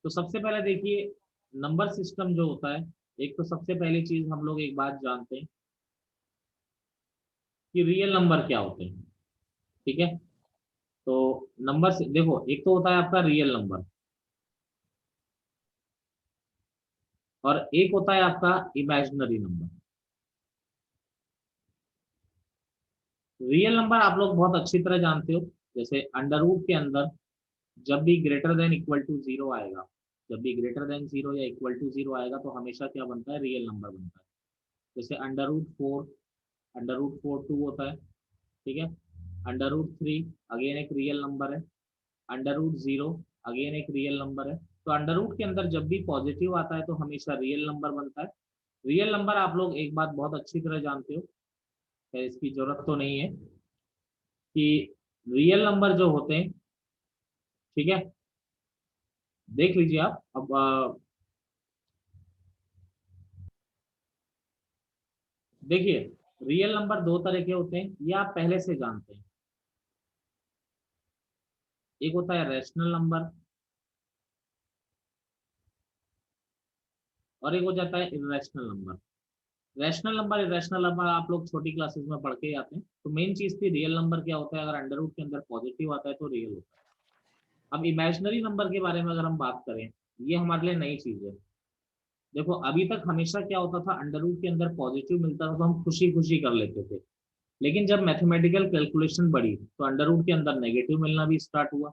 तो सबसे पहले देखिए, नंबर सिस्टम जो होता है, एक तो सबसे पहली चीज हम लोग एक बात जानते हैं कि रियल नंबर क्या होते हैं। ठीक है। तो नंबर से देखो, एक तो होता है आपका रियल नंबर और एक होता है आपका इमेजिनरी नंबर। रियल नंबर आप लोग बहुत अच्छी तरह जानते हो, जैसे अंडर रूट के अंदर जब भी greater than equal to zero आएगा, जब भी ग्रेटर देन जीरो या इक्वल टू जीरो आएगा तो हमेशा क्या बनता है, रियल नंबर बनता है। जैसे under root four, under root four two होता है। ठीक है। अंडर रूट थ्री अगेन एक रियल नंबर है। अंडर रूट जीरो अगेन एक रियल नंबर है। तो अंडर रूट के अंदर जब भी पॉजिटिव आता है तो हमेशा रियल नंबर बनता है। रियल नंबर आप लोग एक बात बहुत अच्छी तरह जानते हो, खैर इसकी जरूरत तो नहीं है, कि रियल नंबर जो होते हैं, ठीक है, देख लीजिए आप अब देखिए, रियल नंबर दो तरह के होते हैं, ये आप पहले से जानते हैं। एक होता है रैशनल नंबर और एक हो जाता है irrational number. Rational number irrational number आप लोग छोटी क्लासेस में पढ़ के ही आते हैं। तो मेन चीज थी रियल नंबर क्या होता है, अगर अंडर रूट के अंदर पॉजिटिव आता है तो रियल होता है। अब इमेजिनरी नंबर के बारे में अगर हम बात करें, ये हमारे लिए नई चीज है। देखो अभी तक हमेशा क्या होता था, अंडर रूट के अंदर पॉजिटिव मिलता था तो हम खुशी खुशी कर लेते थे। लेकिन जब मैथमेटिकल कैलकुलेशन बढ़ी तो अंडर रूट के अंदर नेगेटिव मिलना भी स्टार्ट हुआ।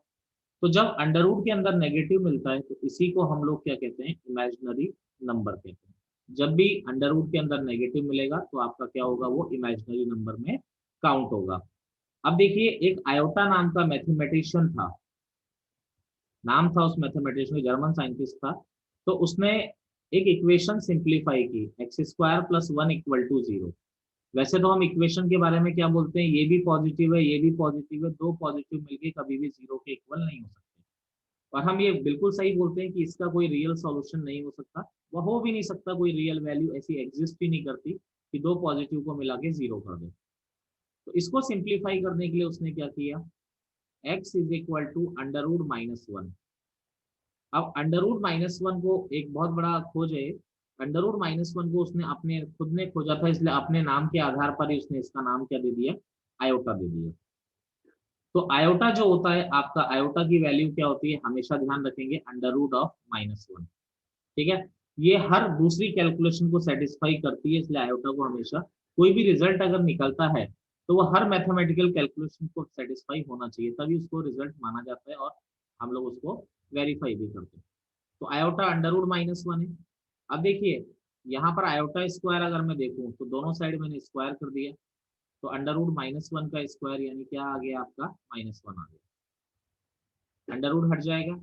तो जब अंडर रूट के अंदर नेगेटिव मिलता है तो इसी को हम लोग क्या कहते हैं, इमेजिनरी नंबर कहते हैं। जब भी अंडर रूट के अंदर नेगेटिव मिलेगा तो आपका क्या होगा, वो इमेजिनरी नंबर में काउंट होगा। अब देखिए, एक आयोटा नाम का मैथमेटिशियन था, नाम था उस मैथमेटिशियन, जर्मन साइंटिस्ट था। तो उसने एक इक्वेशन सिंप्लीफाई की, x square plus one equal to zero. वैसे तो हम इक्वेशन के बारे में क्या बोलते हैं, ये भी पॉजिटिव है ये भी पॉजिटिव है, दो पॉजिटिव मिलके कभी भी जीरो के इक्वल नहीं हो सकते। और हम ये बिल्कुल सही बोलते हैं कि इसका कोई रियल सॉल्यूशन नहीं हो सकता, वह हो भी नहीं सकता, कोई रियल वैल्यू ऐसी एग्जिस्ट ही नहीं करती कि दो पॉजिटिव को मिला के जीरो कर दे। तो इसको सिंप्लीफाई करने के लिए उसने क्या किया, x is equal to under root minus one. अब अंडर रूट माइनस वन को एक बहुत बड़ा खोज है। अंडर रूट माइनस वन को उसने अपने खुद ने खोजा था, इसलिए अपने नाम के आधार पर ही उसने इसका नाम क्या दे दिया, आयोटा दे दिया। तो आयोटा जो होता है आपका, आयोटा की वैल्यू क्या होती है, हमेशा ध्यान रखेंगे, under root of minus one. ठीक है। ये हर दूसरी कैलकुलेशन को सेटिस्फाई करती है, इसलिए आयोटा को हमेशा, कोई भी रिजल्ट अगर निकलता है तो वो हर मैथमेटिकल कैलकुलेशन को सेटिस्फाई होना चाहिए, तभी उसको रिजल्ट माना जाता है और हम लोग उसको वेरीफाई भी करते हैं। तो iota under root minus one है। अब देखिए, यहाँ पर आयोटा स्क्वायर अगर मैं देखूं तो दोनों साइड मैंने स्क्वायर कर दिया, तो अंडर रूट माइनस वन का स्क्वायर यानी क्या आ गया आपका, माइनस वन आ गया, अंडर रूट हट जाएगा।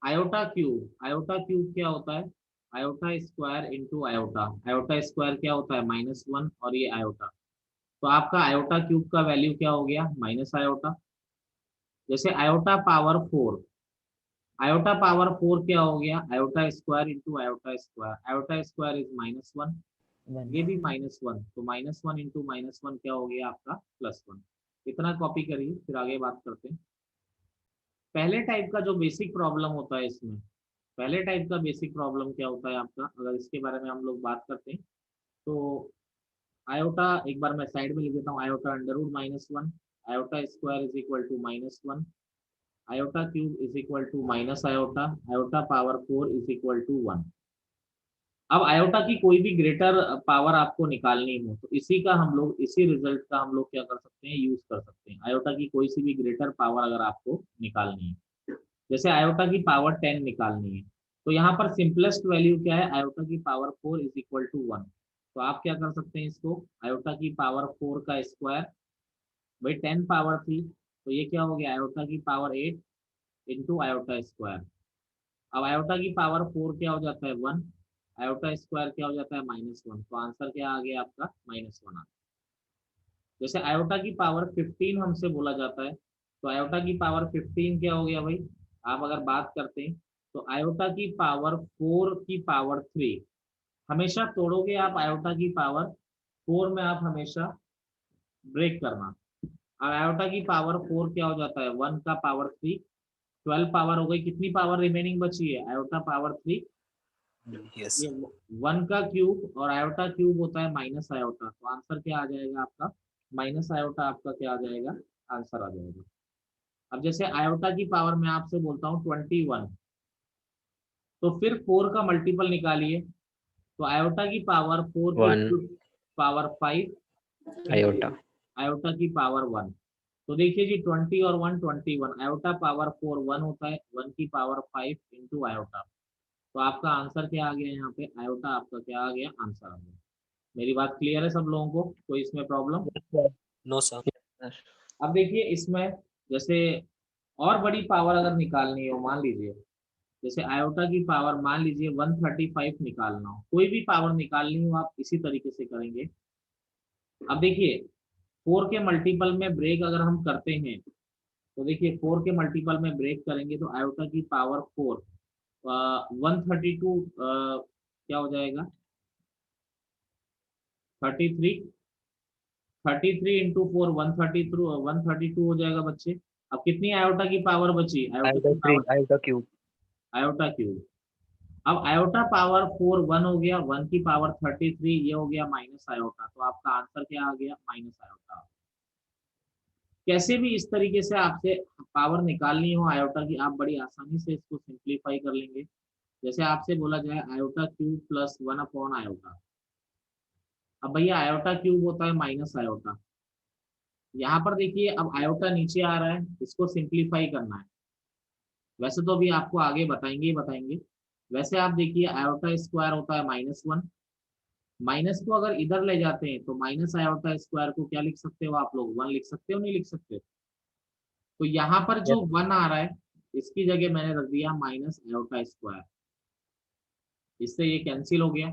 आयोटा क्यूब, आयोटा क्यूब क्या होता है, iota square into iota, iota square क्या होता है, माइनस वन, और ये आयोटा। तो आपका आयोटा क्यूब का वैल्यू क्या हो गया, माइनस आयोटा। जैसे iota power four, iota power four क्या हो गया, iota square into iota square, iota square is minus one, one. ये भी माइनस वन, तो minus one into minus one क्या हो गया आपका, प्लस वन। इतना कॉपी करिए, फिर आगे बात करते हैं। पहले टाइप का जो बेसिक प्रॉब्लम होता है इसमें, पहले टाइप का बेसिक प्रॉब्लम क्या होता है आपका, अगर इसके बारे में हम लोग बात करते हैं तो आयोटा, एक बार मैं साइड में लिख देता हूँ, iota under root minus one, iota square is equal to minus one, iota cube is equal to minus iota, iota power four is equal to one. अब आयोटा की कोई भी ग्रेटर पावर आपको निकालनी हो तो इसी का हम लोग, इसी रिजल्ट का हम लोग क्या कर सकते हैं, यूज कर सकते हैं। आयोटा की कोई सी भी ग्रेटर पावर अगर आपको निकालनी है, जैसे आयोटा की पावर टेन निकालनी है, तो यहाँ पर सिंपलेस्ट वैल्यू क्या है, आयोटा की power four is equal to one. तो आप क्या कर सकते हैं, इसको आयोटा की पावर फोर का स्क्वायर, भाई टेन पावर थी तो ये क्या हो गया, आयोटा की power eight into iota square. अब आयोटा की पावर फोर क्या हो जाता है, वन, आयोटा स्क्वायर क्या हो जाता है, माइनस वन, तो आंसर क्या आ गया आपका, माइनस वन आ गया। जैसे आयोटा की पावर फिफ्टीन हमसे बोला जाता है, तो आयोटा की पावर फिफ्टीन क्या हो गया भाई, आप अगर बात करते हैं तो आयोटा की पावर फोर की पावर थ्री, हमेशा तोड़ोगे आप आयोटा की पावर फोर में, आप हमेशा ब्रेक करना। और आयोटा की पावर फोर क्या हो जाता है, वन का पावर थ्री 12 पावर हो गई, कितनी पावर रिमेनिंग बची है? Iota power 3। यस ये 1 का क्यूब और आयोटा क्यूब होता है माइनस आयोटा, तो आंसर क्या आ जाएगा आपका? माइनस आयोटा आपका क्या आ जाएगा? आंसर आ जाएगा। अब जैसे आयोटा की पावर मैं आपसे बोलता हूँ 21, तो फिर 4 का मल्टीपल निकालिए, तो आयोटा की पावर 4 1 की पावर 5 आयोटा आयोटा की पावर 1। तो देखिए जी 20 और 1 21, आयोटा पावर 4 1 होता है, 1 की पावर 5 इंटू आयोटा। तो आपका आंसर क्या आ गया यहाँ पे? आयोटा आपका क्या आ गया? आंसर आ गया। मेरी बात क्लियर है सब लोगों को? कोई इसमें प्रॉब्लम? No sir. अब देखिए इसमें जैसे और बड़ी पावर अगर निकालनी हो, मान लीजिए जैसे आयोटा की पावर मान लीजिए 135 निकालना हो, कोई भी पावर निकालनी हो आप इसी तरीके से करेंगे। अब देखिए 4 के मल्टीपल में ब्रेक अगर हम करते हैं, तो देखिए 4 के मल्टीपल में ब्रेक करेंगे तो आयोटा की पावर 4 132 क्या हो जाएगा? 33 33 इंटू 4 132 हो जाएगा बच्चे। अब कितनी आयोटा की पावर बची? आयोटा आयोटा की 3 power iota cube iota cube. अब आयोटा पावर 4 1 हो गया, 1 की पावर 33, ये हो गया माइनस आयोटा, तो आपका आंसर क्या आ गया? Minus iota. कैसे भी इस तरीके से आपसे पावर निकालनी हो आयोटा की, आप बड़ी आसानी से इसको सिंप्लीफाई कर लेंगे। जैसे आपसे बोला जाए iota cube plus 1 upon iota. अब भैया आयोटा क्यूब होता है माइनस आयोटा, यहाँ पर देखिए अब आयोटा नीचे आ रहा है, इसको सिंप्लीफाई करना है। वैसे तो अभी आपको आगे बताएंगे ही बताएंगे। वैसे आप देखिए आयोटा स्क्वायर होता है -1, माइनस को अगर इधर ले जाते हैं तो माइनस आयोटा स्क्वायर को क्या लिख सकते हो आप लोग? 1 लिख सकते हो, नहीं लिख सकते? तो यहाँ पर जो 1 आ रहा है इसकी जगह मैंने रख दिया माइनस आयोटा स्क्वायर, इससे ये कैंसिल हो गया।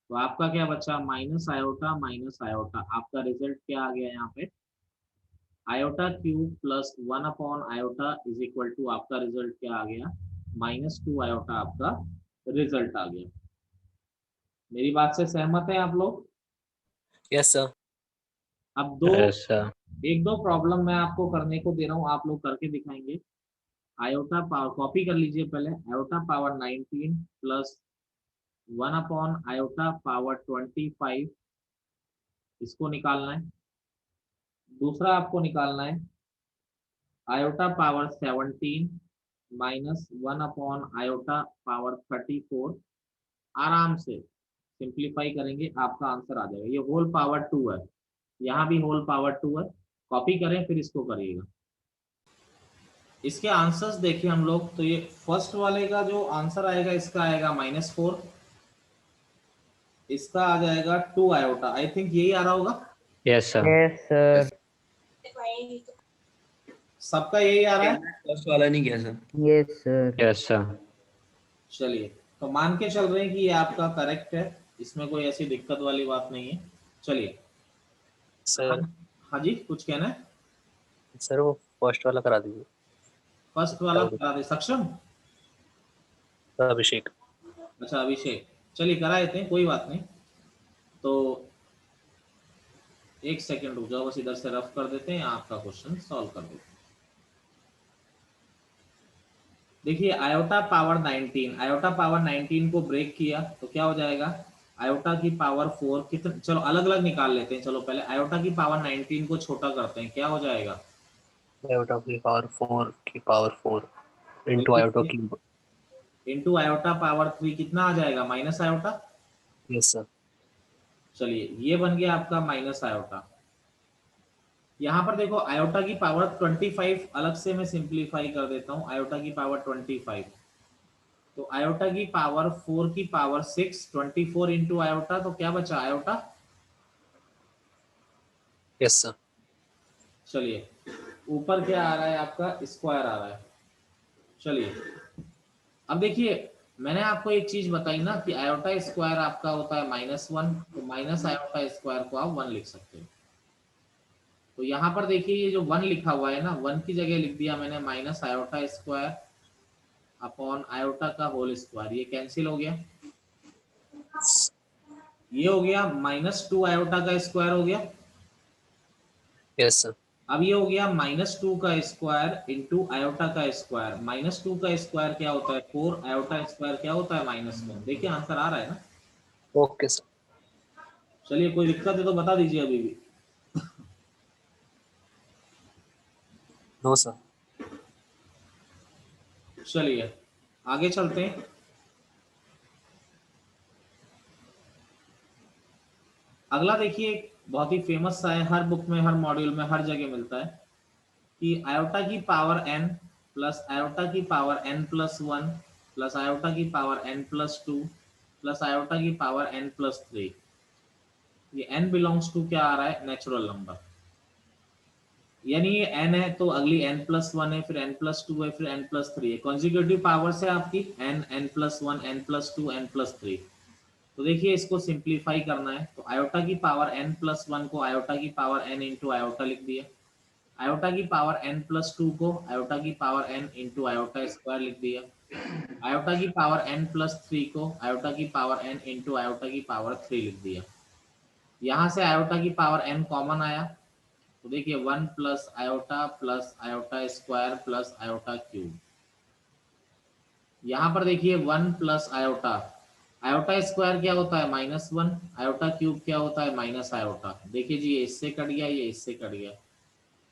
तो आपका क्या बचा? Minus iota. आपका रिजल्ट क्या आ गया यहाँ पे? Iota cube plus 1 upon iota is equal to आपका रिजल्ट क्या आ गया? -2 आयोटा आपका रिजल्ट आ गया। मेरी बात से सहमत है आप लोग? Yes sir. अब दो ऐसा एक दो प्रॉब्लम मैं आपको करने को दे रहा हूँ, आप लोग करके दिखाएंगे। आयोटा पावर कॉपी कर लीजिए पहले, iota power 19 plus 1 upon iota power 25, इसको निकालना है। दूसरा आपको निकालना है iota power 17 minus 1 upon iota power 34। आराम से सिंप्लीफाई करेंगे, आपका आंसर आ जाएगा। ये होल पावर 2 है, यहाँ भी होल पावर 2 है। कॉपी करें फिर इसको करिएगा। इसके आंसर्स देखें हम लोग, तो ये फर्स्ट वाले का जो आंसर आएगा इसका आएगा -4, इसका आ जाएगा 2 आयोटा। आई थिंक यही आ रहा होगा, यस सर। Yes sir. सबका यही आ रहा है। फर्स्ट वाला नहीं गया sir. Yes sir. Yes sir. चलिए तो मान के चल रहे हैं कि ये आपका करेक्ट है, इसमें कोई ऐसी दिक्कत वाली बात नहीं है। चलिए हाँ, सर हाँ जी कुछ कहना है? सर वो फर्स्ट वाला करा दीजिए। फर्स्ट वाला करा दे सक्षम? अभिषेक। अच्छा अभिषेक, चलिए करा देते हैं, कोई बात नहीं। तो एक सेकेंड रुक जाओ, बस इधर से रफ कर देते हैं, आपका क्वेश्चन सॉल्व कर देते हैं। देखिए आयोटा पावर 19, आयोटा पावर 19 को ब्रेक किया तो क्या हो जाएगा? आयोटा की पावर 4 कितने, चलो अलग अलग निकाल लेते हैं। चलो पहले आयोटा की पावर 19 को छोटा करते हैं, क्या हो जाएगा? आयोटा की पावर 4 की power 4 into iota cube. Into iota power 3 कितना आ जाएगा? Minus iota. Yes sir. चलिए ये बन गया आपका माइनस आयोटा। यहाँ पर देखो आयोटा की पावर 25 अलग से मैं सिंप्लीफाई कर देता हूँ, आयोटा की पावर 25, तो आयोटा की पावर 4 की पावर 6, 24 इंटू आयोटा, तो क्या बचा आयोटा? Yes sir. चलिए ऊपर क्या आ रहा है आपका? स्क्वायर आ रहा है। चलिए अब देखिए मैंने आपको एक चीज बताई ना कि आयोटा स्क्वायर आपका होता है -1, तो माइनस आयोटा स्क्वायर को आप 1 लिख सकते हो। तो यहाँ पर देखिए ये जो 1 लिखा हुआ है ना, 1 की जगह लिख दिया मैंने minus iota square upon iota का होल स्क्वायर, ये कैंसिल हो गया। ये हो गया -2 आयोटा का स्क्वायर हो गया। Yes sir. अब ये हो गया -2 का स्क्वायर इंटू आयोटा का स्क्वायर। -2 का स्क्वायर क्या होता है 4, आयोटा स्क्वायर क्या होता है -1। देखिए आंसर आ रहा है ना। Okay sir. चलिए कोई दिक्कत है तो बता दीजिए अभी भी। No sir. चलिए आगे चलते हैं। अगला देखिए बहुत ही फेमस सा है, हर बुक में, हर मॉड्यूल में, हर जगह मिलता है कि आयोटा की पावर n प्लस आयोटा की पावर n+1 प्लस आयोटा की पावर n+2 प्लस आयोटा की पावर n+3। ये n बिलोंग्स टू क्या आ रहा है, नेचुरल नंबर। यानी ये n है तो अगली n+1 है, फिर n+2 है, फिर n+3 है। कॉन्जिक्यूटिव पावर्स है आपकी n, n+1, n+2, n+3। तो देखिए इसको सिंप्लीफाई करना है तो आयोटा की पावर n+1 को आयोटा की पावर n इंटू आयोटा लिख दिया। आयोटा की पावर n+2 को आयोटा की power n into iota square लिख दिया। आयोटा की पावर n+3 को आयोटा की पावर n इंटू आयोटा की पावर 3 लिख दिया। यहाँ से आयोटा की पावर n कॉमन आया तो देखिए 1 plus iota square plus iota cube. यहाँ पर देखिए 1 प्लस आयोटा, आयोटा स्क्वायर क्या होता है -1, आयोटा क्यूब क्या होता है माइनस आयोटा। देखिए जी ये इससे कट गया, ये इससे कट गया,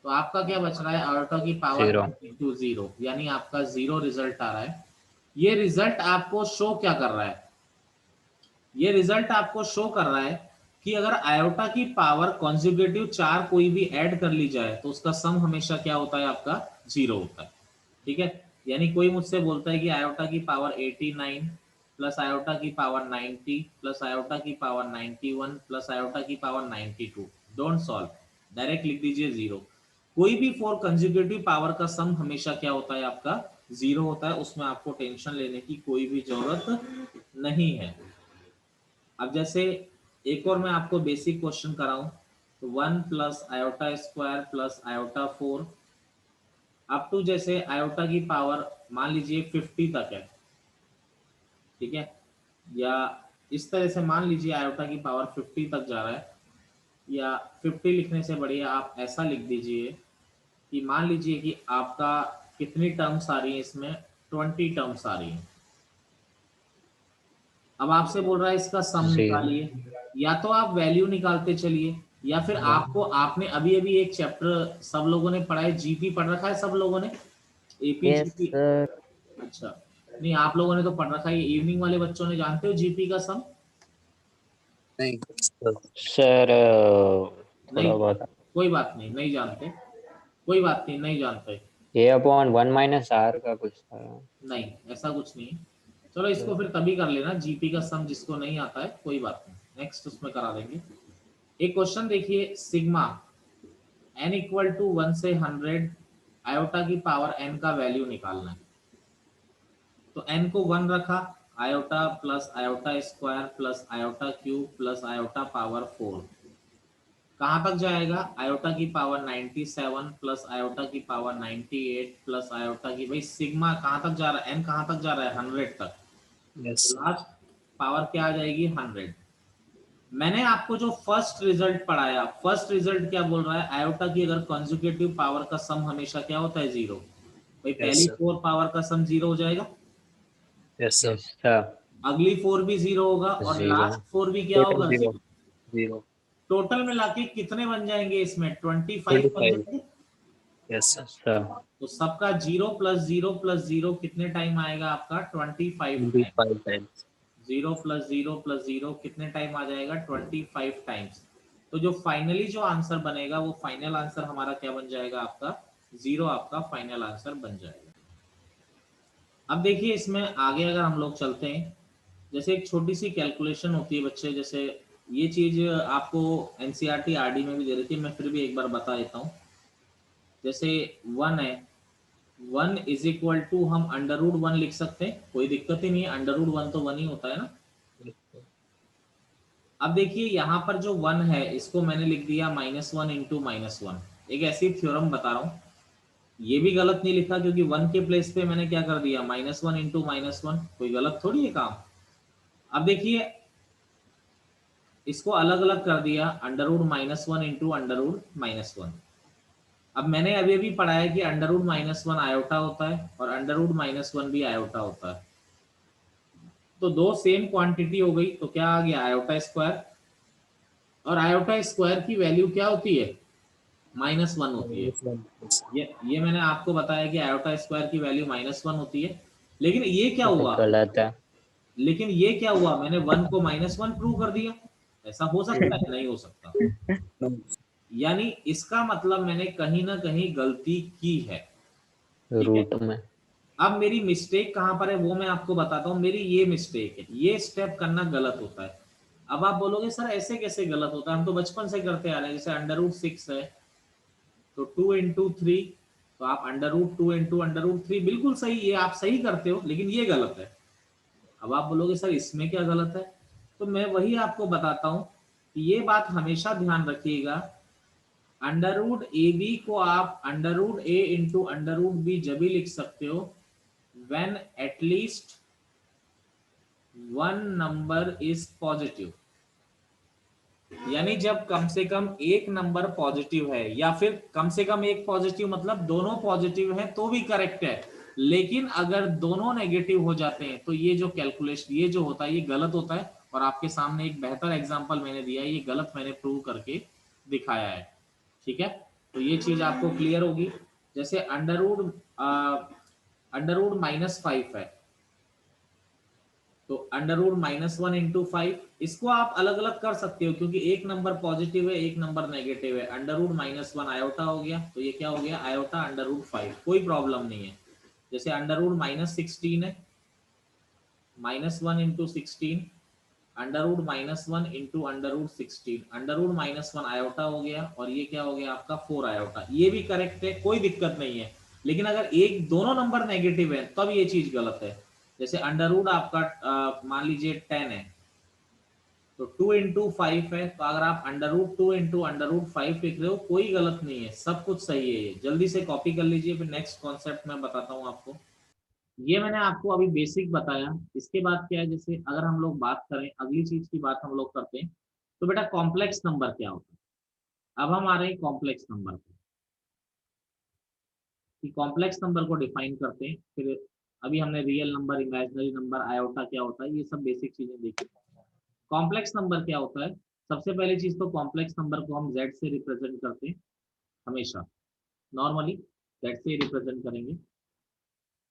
तो आपका क्या बच रहा है आयोटा की पावर 0। इंटू 0, यानी आपका 0 रिजल्ट आ रहा है। ये रिजल्ट आपको शो क्या कर रहा है, ये रिजल्ट आपको शो कर रहा है कि अगर आयोटा की पावर कॉन्जुगेटिव 4 कोई भी ऐड कर ली जाए तो उसका सम हमेशा क्या होता है आपका 0 होता है। ठीक है, यानी कोई मुझसे बोलता है कि आयोटा की पावर 89 प्लस आयोटा की पावर 90 प्लस आयोटा की पावर 91 प्लस आयोटा की पावर 92, डोंट सॉल्व, डायरेक्ट लिख दीजिए 0। कोई भी 4 कंसेक्यूटिव पावर का सम हमेशा क्या होता है आपका 0 होता है, उसमें आपको टेंशन लेने की कोई भी जरूरत नहीं है। अब जैसे एक और मैं आपको बेसिक क्वेश्चन कराऊं तो 1 plus iota square plus iota 4 up to जैसे आयोटा की पावर मान लीजिए 50 तक है, ठीक है, या इस तरह से मान लीजिए आयोटा की पावर 50 तक जा रहा है, या 50 लिखने से बढ़िया आप ऐसा लिख दीजिए कि मान लीजिए कि आपका कितनी टर्म्स आ रही है इसमें, 20 टर्म्स आ रही है। अब आपसे बोल रहा है इसका सम 0। निकालिए, या तो आप वैल्यू निकालते चलिए, या फिर आपको, आपने अभी अभी एक चैप्टर सब लोगों ने पढ़ा है, जीपी पढ़ रखा है सब लोगों ने, एपी यस जीपी। सर। अच्छा, नहीं आप लोगों ने तो पढ़ रखा है, ये इवनिंग वाले बच्चों ने जानते हो जीपी का सम? नहीं सर। सर नहीं, थोड़ा बहुत कोई बात नहीं, नहीं जानते, कोई बात नहीं, नहीं जानते। ए अपॉन 1 - r का कुछ था। नहीं ऐसा कुछ नहीं है। चलो इसको फिर तभी कर लेना, जीपी का सम जिसको नहीं आता है कोई बात नहीं, नेक्स्ट उसमें करा देंगे। एक क्वेश्चन देखिए, सिग्मा n इक्वल टू 1 से 100 आयोटा की पावर n का वैल्यू निकालना है। तो n को 1 रखा, iota plus iota square plus iota cube plus iota power 4 कहाँ तक जाएगा, आयोटा की पावर 97 प्लस आयोटा की पावर 98 प्लस आयोटा की, भाई सिग्मा कहाँ तक जा रहा है, n कहाँ तक जा रहा है 100 तक, यस तो सर। लास्ट पावर क्या आ जाएगी 100। मैंने आपको जो फर्स्ट रिजल्ट पढ़ाया, फर्स्ट रिजल्ट क्या बोल रहा है, आयोटा की अगर कंसेक्यूटिव पावर का सम हमेशा क्या होता है 0, भाई यस पहली सर। 4 पावर का सम 0 हो जाएगा, यस सर। Yes sir. अगली 4 भी 0 होगा, और 0। लास्ट 4 भी क्या टोटल होगा 0। 0। 0। टोटल मिला के कितने बन जाएंगे इसमें, 25 बन 25। जाएंगे। Yes sir. Yes sir. तो सबका 0 प्लस 0 प्लस 0 कितने टाइम आएगा आपका 25 टाइम। 25 टाइम्स। 0 प्लस 0 प्लस 0 कितने टाइम आ जाएगा 25 टाइम्स। तो जो फाइनली जो आंसर बनेगा वो फाइनल आंसर हमारा क्या बन जाएगा आपका 0, आपका फाइनल आंसर बन जाएगा। अब देखिए इसमें आगे अगर हम लोग चलते हैं, जैसे एक छोटी सी कैलकुलेशन होती है बच्चे, जैसे ये चीज आपको एनसीईआरटी आरडी में भी दे रही थी, मैं फिर भी एक बार बता देता हूँ। जैसे 1 है, 1 इज इक्वल टू हम √1 लिख सकते हैं, कोई दिक्कत ही नहीं है, √1 तो 1 ही होता है ना। अब देखिए यहाँ पर जो 1 है इसको मैंने लिख दिया -1 इंटू -1, एक ऐसी थ्योरम बता रहा हूँ, ये भी गलत नहीं लिखा क्योंकि 1 के प्लेस पे मैंने क्या कर दिया -1 इंटू -1, कोई गलत थोड़ी है काम। अब देखिए इसको अलग अलग कर दिया, √-1 इंटू √-1, अब मैंने अभी अभी पढ़ा है कि अंडर रूट -1 आयोटा होता है और अंडर रूट -1 भी आयोटा होता है। तो दो सेम क्वांटिटी हो गई, तो क्या आ गया आयोटा स्क्वायर, और आयोटा स्क्वायर की वैल्यू क्या होती है, -1 होती है। ये मैंने आपको बताया कि आयोटा स्क्वायर की वैल्यू -1 होती है। लेकिन ये क्या ये तो हुआ, गलत है। लेकिन ये क्या हुआ, मैंने 1 को -1 प्रूव कर दिया। ऐसा हो सकता है? नहीं हो सकता। यानी इसका मतलब मैंने कहीं ना कहीं गलती की है। ठीक है, रूट में। अब मेरी मिस्टेक कहां पर है वो मैं आपको बताता हूँ। मेरी ये मिस्टेक है, ये स्टेप करना गलत होता है। अब आप बोलोगे सर ऐसे कैसे गलत होता है, हम तो बचपन से करते आ रहे हैं। जैसे अंडर रूट 6 है तो 2 × 3, तो आप अंडर रूट 2 × अंडर रूट 3, बिल्कुल सही, ये आप सही करते हो, लेकिन ये गलत है। अब आप बोलोगे सर इसमें क्या गलत है, तो मैं वही आपको बताता हूँ कि ये बात हमेशा ध्यान रखिएगा। अंडर रूट ए बी को आप अंडर रूट ए इंटू अंडर रूट बी जब भी लिख सकते हो when at least one number is positive, यानी जब कम से कम एक नंबर पॉजिटिव है, या फिर कम से कम एक पॉजिटिव मतलब दोनों पॉजिटिव है तो भी करेक्ट है। लेकिन अगर दोनों नेगेटिव हो जाते हैं तो ये जो कैलकुलेशन ये जो होता है ये गलत होता है। और आपके सामने एक बेहतर एग्जांपल मैंने दिया है, ये गलत मैंने प्रूव करके दिखाया है। ठीक है, तो ये चीज आपको क्लियर होगी। जैसे अंडर रूट -5 है, तो अंडर रूट -1 × 5, इसको आप अलग अलग कर सकते हो क्योंकि एक नंबर पॉजिटिव है एक नंबर नेगेटिव है। अंडर रूट -1 आयोटा हो गया, तो ये क्या हो गया आयोटा अंडर रूट 5, कोई प्रॉब्लम नहीं है। जैसे अंडर रूट -16 है, -1 × 16, under root -1 × under root 16, under root -1 iota हो गया, और ये क्या हो गया आपका 4 आयोटा। ये भी करेक्ट है, कोई दिक्कत नहीं है। लेकिन अगर एक दोनों नंबर नेगेटिव है तब ये चीज गलत है। जैसे अंडर रूट आपका मान लीजिए 10 है, तो 2 × 5 है, तो अगर आप अंडर रूट 2 × अंडर रूट 5 लिख रहे हो कोई गलत नहीं है, सब कुछ सही है। ये जल्दी से कॉपी कर लीजिए, फिर नेक्स्ट कॉन्सेप्ट मैं बताता हूँ आपको। ये मैंने आपको अभी बेसिक बताया। इसके बाद क्या है, जैसे अगर हम लोग बात करें अगली चीज की बात हम लोग करते हैं, तो बेटा कॉम्प्लेक्स नंबर क्या होता है। अब हम आ रहे हैं कॉम्प्लेक्स नंबर पे, कि कॉम्प्लेक्स नंबर को डिफाइन करते हैं। फिर अभी हमने real number, imaginary number, iota क्या होता है, ये सब बेसिक चीजें देखी। कॉम्प्लेक्स नंबर क्या होता है, सबसे पहली चीज तो कॉम्प्लेक्स नंबर को हम जेड से रिप्रेजेंट करते हैं हमेशा, नॉर्मली जेड से रिप्रेजेंट करेंगे।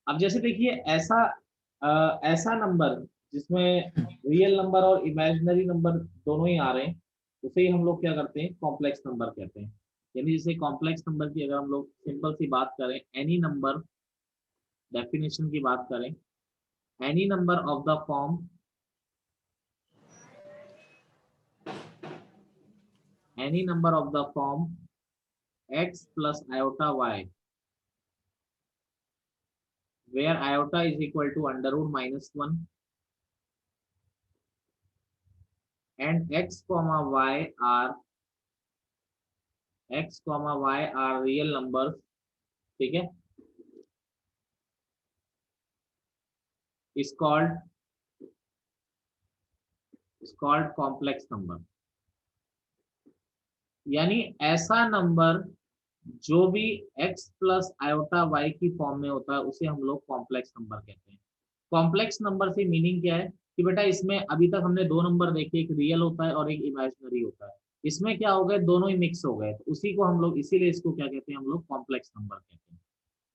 अब जैसे देखिए ऐसा नंबर जिसमें रियल नंबर और इमेजिनरी नंबर दोनों ही आ रहे हैं, उसे ही हम लोग क्या करते हैं कॉम्प्लेक्स नंबर कहते हैं। यानी जैसे कॉम्प्लेक्स नंबर की अगर हम लोग सिंपल सी बात करें, एनी नंबर, डेफिनेशन की बात करें, any number of the form any number of the form x plus iota y, where iota is equal to under root -1 and x comma y are real numbers, ठीक है, is called complex number। यानी ऐसा number जो भी x plus iota y की form में होता है उसे हम लोग कॉम्प्लेक्स नंबर कहते हैं। कॉम्प्लेक्स नंबर से मीनिंग क्या है कि बेटा इसमें अभी तक हमने दो नंबर देखे, एक रियल होता है और एक इमेजिनरी होता है। इसमें क्या हो गए, दोनों ही मिक्स हो गए, तो उसी को हम लोग, इसीलिए इसको क्या कहते हैं हम लोग कॉम्प्लेक्स नंबर कहते हैं।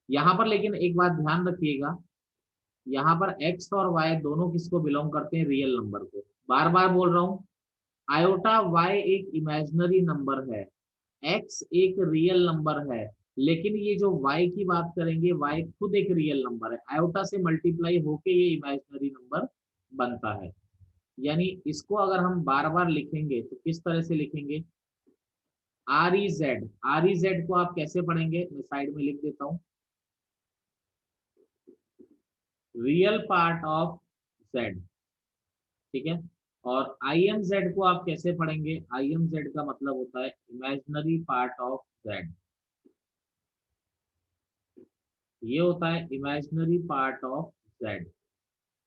यहाँ पर लेकिन एक बात ध्यान रखिएगा, यहाँ पर x और y दोनों किसको बिलोंग करते हैं, रियल नंबर को। बार बार बोल रहा हूँ, आयोटा y एक इमेजिनरी नंबर है, x एक रियल नंबर है, लेकिन ये जो y की बात करेंगे y खुद एक रियल नंबर है, आयोटा से मल्टीप्लाई होके ये इमेजिनरी नंबर बनता है। यानी इसको अगर हम बार बार लिखेंगे तो किस तरह से लिखेंगे, REZ को आप कैसे पढ़ेंगे, मैं साइड में लिख देता हूँ, रियल पार्ट ऑफ z, ठीक है। और IMZ को आप कैसे पढ़ेंगे, IMZ का मतलब होता है इमेजिनरी पार्ट ऑफ z, ये होता है इमेजिनरी पार्ट ऑफ z।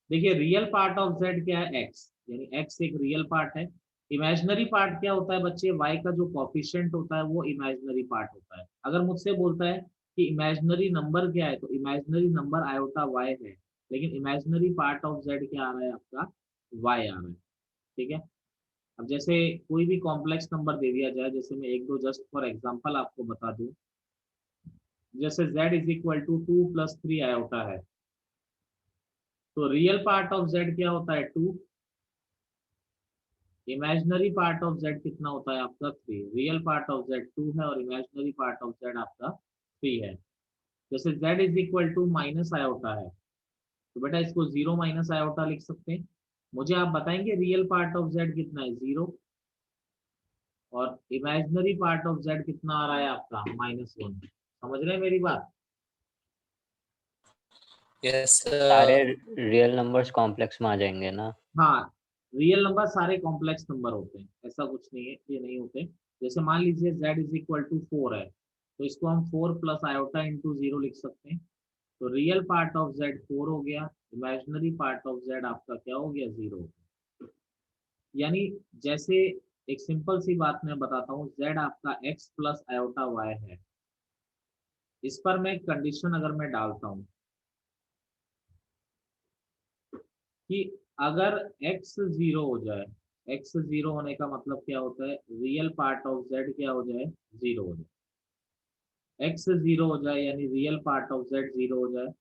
देखिए रियल पार्ट ऑफ z क्या है, x, यानी x एक रियल पार्ट है। इमेजिनरी पार्ट क्या होता है बच्चे, y का जो कोफिशिएंट होता है वो इमेजिनरी पार्ट होता है। अगर मुझसे बोलता है कि इमेजिनरी नंबर क्या है, तो इमेजिनरी नंबर आयोटा वाई है, लेकिन इमेजिनरी पार्ट ऑफ जेड क्या आ रहा है आपका, वाई आ रहा है। ठीक है। अब जैसे कोई भी कॉम्प्लेक्स नंबर दे दिया जाए, जैसे मैं एक दो जस्ट फॉर एग्जांपल आपको बता दूं, जैसे z is equal to 2 + 3 iota है, तो रियल पार्ट ऑफ z क्या होता है 2, इमेजिनरी पार्ट ऑफ z कितना होता है आपका 3। रियल पार्ट ऑफ z 2 है और इमेजिनरी पार्ट ऑफ z आपका 3 है। जैसे z is equal to minus iota है, तो बेटा इसको 0 माइनस आयोटा लिख सकते हैं। मुझे आप बताएंगे रियल पार्ट ऑफ z कितना है 0, और इमेजिनरी पार्ट ऑफ z कितना आ रहा है आपका -1। समझ रहे हैं मेरी बात? यस सारे रियल नंबर्स कॉम्प्लेक्स में आ जाएंगे ना? हाँ, रियल नंबर सारे कॉम्प्लेक्स नंबर होते हैं, ऐसा कुछ नहीं है ये नहीं होते। जैसे मान लीजिए z इज इक्वल टू 4 है, तो इसको हम 4 प्लस आयोटा इंटू 0 लिख सकते हैं। तो रियल पार्ट ऑफ z 4 हो गया, इमेजिनरी पार्ट ऑफ z आपका क्या हो गया 0। यानी जैसे एक सिंपल सी बात मैं बताता हूँ, z आपका x प्लस आयोटा y है, इस पर मैं कंडीशन अगर मैं डालता हूँ कि अगर x 0 हो जाए, x 0 होने का मतलब क्या होता है, रियल पार्ट ऑफ z क्या हो जाए 0 हो जाए। x 0 हो जाए यानी रियल पार्ट ऑफ z 0 हो जाए,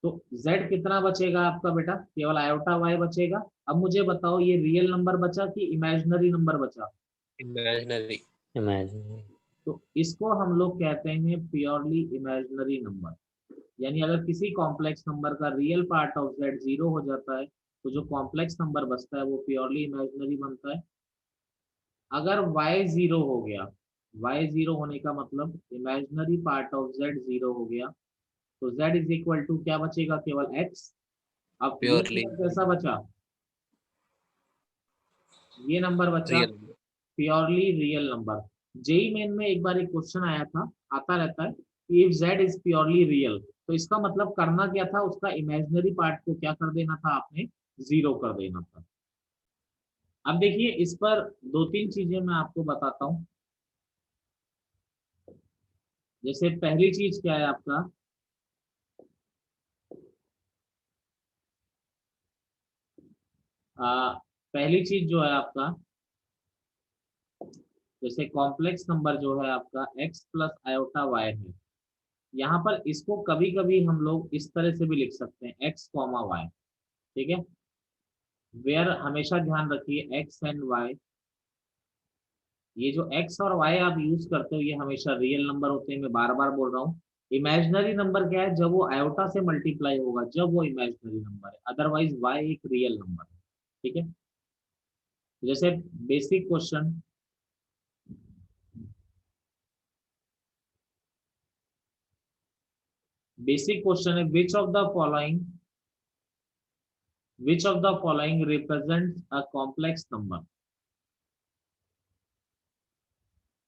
तो z कितना बचेगा आपका बेटा, केवल आयोटा y बचेगा। अब मुझे बताओ ये रियल नंबर बचा कि इमेजिनरी नंबर बचा? इमेजिनरी। इमेजिनरी। तो इसको हम लोग कहते हैं प्योरली इमेजिनरी नंबर। यानी अगर किसी कॉम्प्लेक्स नंबर का रियल पार्ट ऑफ z 0 हो जाता है, तो जो कॉम्प्लेक्स नंबर बचता है वो प्योरली इमेजिनरी बनता है। अगर y 0 हो गया, y 0 होने का मतलब इमेजिनरी पार्ट ऑफ z 0 हो गया, तो z इज इक्वल टू क्या बचेगा, केवल x। अब ये प्योरली नंबर कैसा बचा, ये नंबर बचा real. Purely real number. JEE Main में एक बार एक क्वेश्चन आया था, आता रहता है कि if z is purely real, तो इसका मतलब करना क्या था, उसका इमेजिनरी पार्ट को क्या कर देना था आपने, 0 कर देना था। अब देखिए इस पर दो तीन चीजें मैं आपको बताता हूँ। जैसे पहली चीज क्या है आपका, पहली चीज जो है आपका, जैसे कॉम्प्लेक्स नंबर जो है आपका x प्लस आयोटा y है, यहाँ पर इसको कभी कभी हम लोग इस तरह से भी लिख सकते हैं x कॉमा वाई। ठीक है, वेयर हमेशा ध्यान रखिए x एंड y, ये जो x और y आप यूज करते हो ये हमेशा रियल नंबर होते हैं। मैं बार बार बोल रहा हूँ, इमेजिनरी नंबर क्या है, जब वो आयोटा से मल्टीप्लाई होगा जब वो इमेजिनरी नंबर है, अदरवाइज y एक रियल नंबर है। ठीक है, जैसे बेसिक क्वेश्चन, बेसिक क्वेश्चन है which of the following represent a complex number,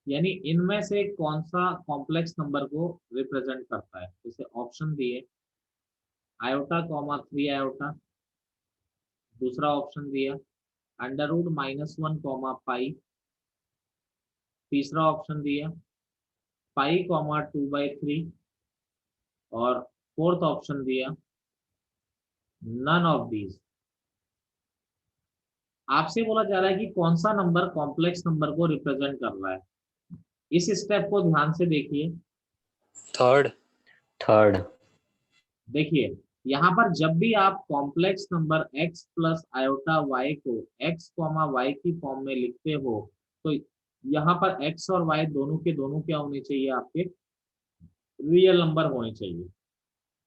यानी इनमें से कौन सा कॉम्प्लेक्स नंबर को रिप्रेजेंट करता है। जैसे ऑप्शन दिए आयोटा कॉमा 3 आयोटा, दूसरा ऑप्शन दिया √-1 कॉमा पाई, तीसरा ऑप्शन दिया पाई कॉमा 2/3, और फोर्थ ऑप्शन दिया नन ऑफ दीज। आपसे बोला जा रहा है कि कौन सा नंबर कॉम्प्लेक्स नंबर को रिप्रेजेंट कर रहा है। इस स्टेप को ध्यान से देखिए। थर्ड। थर्ड। देखिए यहाँ पर जब भी आप complex number x plus iota y को x कॉमा y की फॉर्म में लिखते हो, तो यहाँ पर x और y दोनों के दोनों क्या होने चाहिए, आपके रियल नंबर होने चाहिए।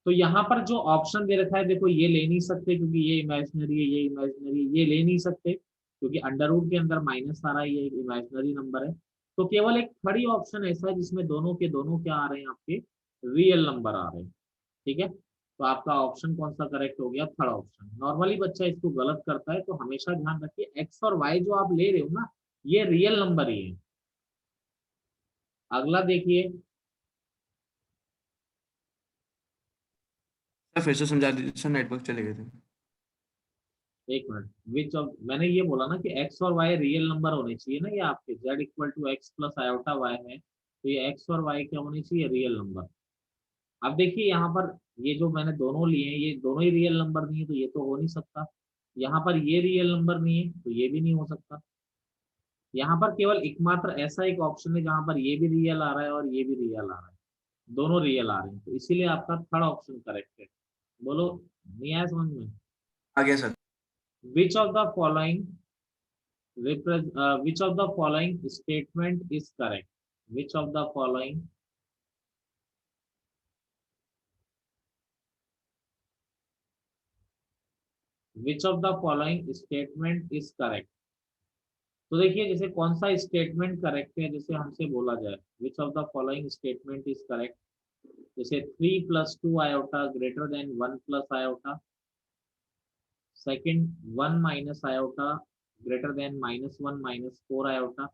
तो यहाँ पर जो ऑप्शन दे रखा है देखो, ये ले नहीं सकते क्योंकि ये इमेजिनरी है, ये इमेजिनरी, ये ले नहीं सकते क्योंकि अंडर रूट के अंदर माइनस आ रहा है, ये एक इमेजिनरी नंबर है। तो केवल एक थर्ड ऑप्शन ऐसा है जिसमें दोनों के दोनों क्या आ रहे हैं, आपके रियल नंबर आ रहे हैं। ठीक है, तो आपका ऑप्शन कौन सा करेक्ट हो गया, थर्ड ऑप्शन। नॉर्मली बच्चा इसको गलत करता है, तो हमेशा ध्यान रखिए एक्स और वाई जो आप ले रहे हो ना, ये रियल नंबर ही है। अगला देखिए, फिर से समझा दीजिए सर, नेटवर्क चले गए थे। एक मिनट, विच ऑफ, मैंने ये बोला ना कि एक्स और वाई रियल नंबर होने चाहिए ना, ये आपके z equal to x plus iota y है, तो ये एक्स और वाई क्या होनी चाहिए, रियल नंबर। अब देखिए यहाँ पर ये जो मैंने दोनों लिए हैं ये दोनों ही रियल नंबर नहीं है, तो ये तो हो नहीं सकता। यहाँ पर ये रियल नंबर नहीं है तो ये भी नहीं हो सकता। यहाँ पर केवल एकमात्र ऐसा एक ऑप्शन है जहां पर ये भी रियल आ रहा है और ये भी रियल आ रहा है, दोनों रियल आ रहे हैं, तो इसीलिए आपका थर्ड ऑप्शन करेक्ट है। बोलो, नहीं आया समझ में? आ गया sir. Which of the following which of the following statement is correct? Which of the following statement is correct? तो देखिए जैसे कौन सा स्टेटमेंट करेक्ट है, जैसे हमसे बोला जाए which of the following statement is correct, जैसे 3 + 2 iota greater than 1 + iota, second 1 - iota greater than -1 - 4 iota,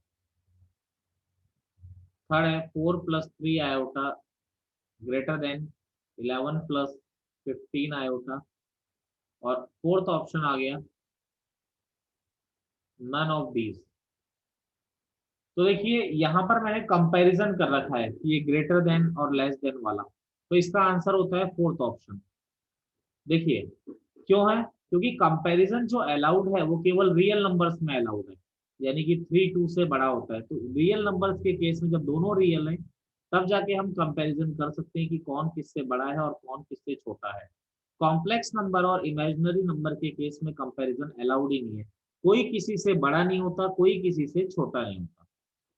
third है 4 + 3 आयोटा ग्रेटर देन 11 + 15 आयोटा, और फोर्थ ऑप्शन आ गया नन ऑफ दीज। तो देखिए यहाँ पर मैंने कंपैरिजन कर रखा है कि ये ग्रेटर देन और लेस देन वाला, तो इसका आंसर होता है फोर्थ ऑप्शन। देखिए क्यों है, क्योंकि कंपैरिजन जो अलाउड है वो केवल रियल नंबर्स में अलाउड है, यानी कि 3 2 से बड़ा होता है। तो रियल नंबर्स के केस में जब दोनों रियल है तब जाके हम कंपैरिजन कर सकते हैं कि कौन किससे बड़ा है और कौन किससे छोटा है। कॉम्प्लेक्स नंबर और इमेजिनरी नंबर के केस में कंपैरिजन अलाउड ही नहीं है, कोई किसी से बड़ा नहीं होता, कोई किसी से छोटा नहीं होता।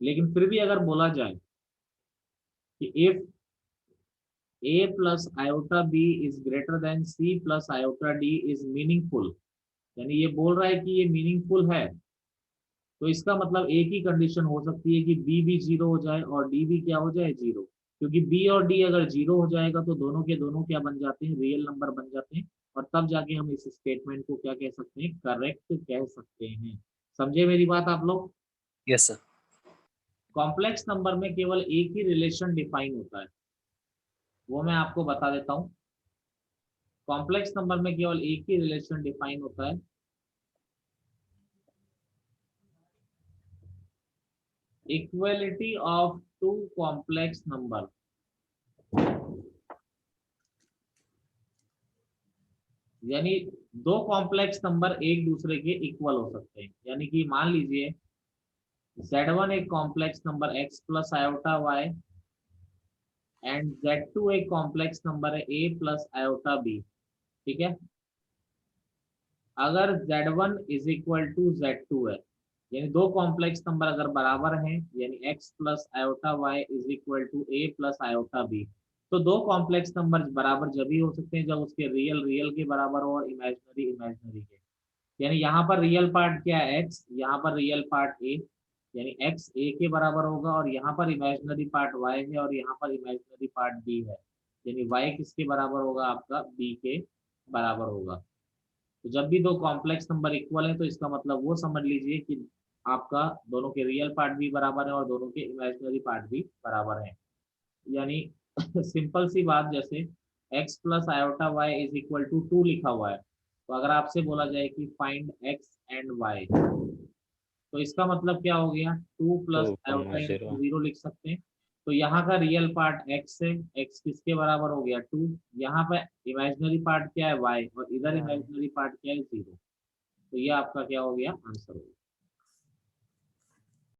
लेकिन फिर भी अगर बोला जाए कि if a plus iota b is greater than c plus iota d is meaningful, यानी ये बोल रहा है कि ये मीनिंगफुल है, तो इसका मतलब एक ही कंडीशन हो सकती है कि b भी 0 हो जाए और d भी क्या हो जाए, 0। क्योंकि b और d अगर 0 हो जाएगा तो दोनों के दोनों क्या बन जाते हैं, रियल नंबर बन जाते हैं, और तब जाके हम इस स्टेटमेंट को क्या कह सकते हैं, करेक्ट कह सकते हैं। समझे मेरी बात आप लोग? Yes sir. कॉम्प्लेक्स नंबर में केवल एक ही रिलेशन डिफाइन होता है, वो मैं आपको बता देता हूँ। कॉम्प्लेक्स नंबर में केवल एक ही रिलेशन डिफाइन होता है, equality of two complex number. यानी दो कॉम्प्लेक्स नंबर एक दूसरे के इक्वल हो सकते हैं, यानी कि मान लीजिए Z1 एक complex number x + iota y and Z2 एक कॉम्प्लेक्स नंबर है a + आयोटा b, ठीक है। अगर Z1 = Z2 है, यानी दो कॉम्प्लेक्स नंबर अगर बराबर हैं, यानी x + iota y = a + iota b, तो दो कॉम्प्लेक्स नंबर बराबर जब ही हो सकते हैं जब उसके रियल रियल के बराबर हो और इमेजिनरी इमेजिनरी के। यानी यहाँ पर रियल पार्ट क्या है, x, यहाँ पर रियल पार्ट a, यानी x a के बराबर होगा, और यहाँ पर इमेजिनरी पार्ट y है और यहाँ पर इमेजिनरी पार्ट b है, यानी y किसके बराबर होगा, आपका b के बराबर होगा। तो जब भी दो कॉम्प्लेक्स नंबर इक्वल है तो इसका मतलब वो समझ लीजिए कि आपका दोनों के रियल पार्ट भी बराबर है और दोनों के इमेजिनरी पार्ट भी बराबर है। यानी सिंपल सी बात, जैसे x + आयोटा y = 2 लिखा हुआ है, तो अगर आपसे बोला जाए कि फाइंड x एंड y, तो इसका मतलब क्या हो गया, 2 + 2, आयोटा 0। 0 लिख सकते हैं। तो यहाँ का रियल पार्ट x है, x किसके बराबर हो गया, 2। यहाँ पे इमेजिनरी पार्ट क्या है, y, और इधर इमेजिनरी पार्ट क्या है, 0। तो ये आपका क्या हो गया, आंसर हो गया।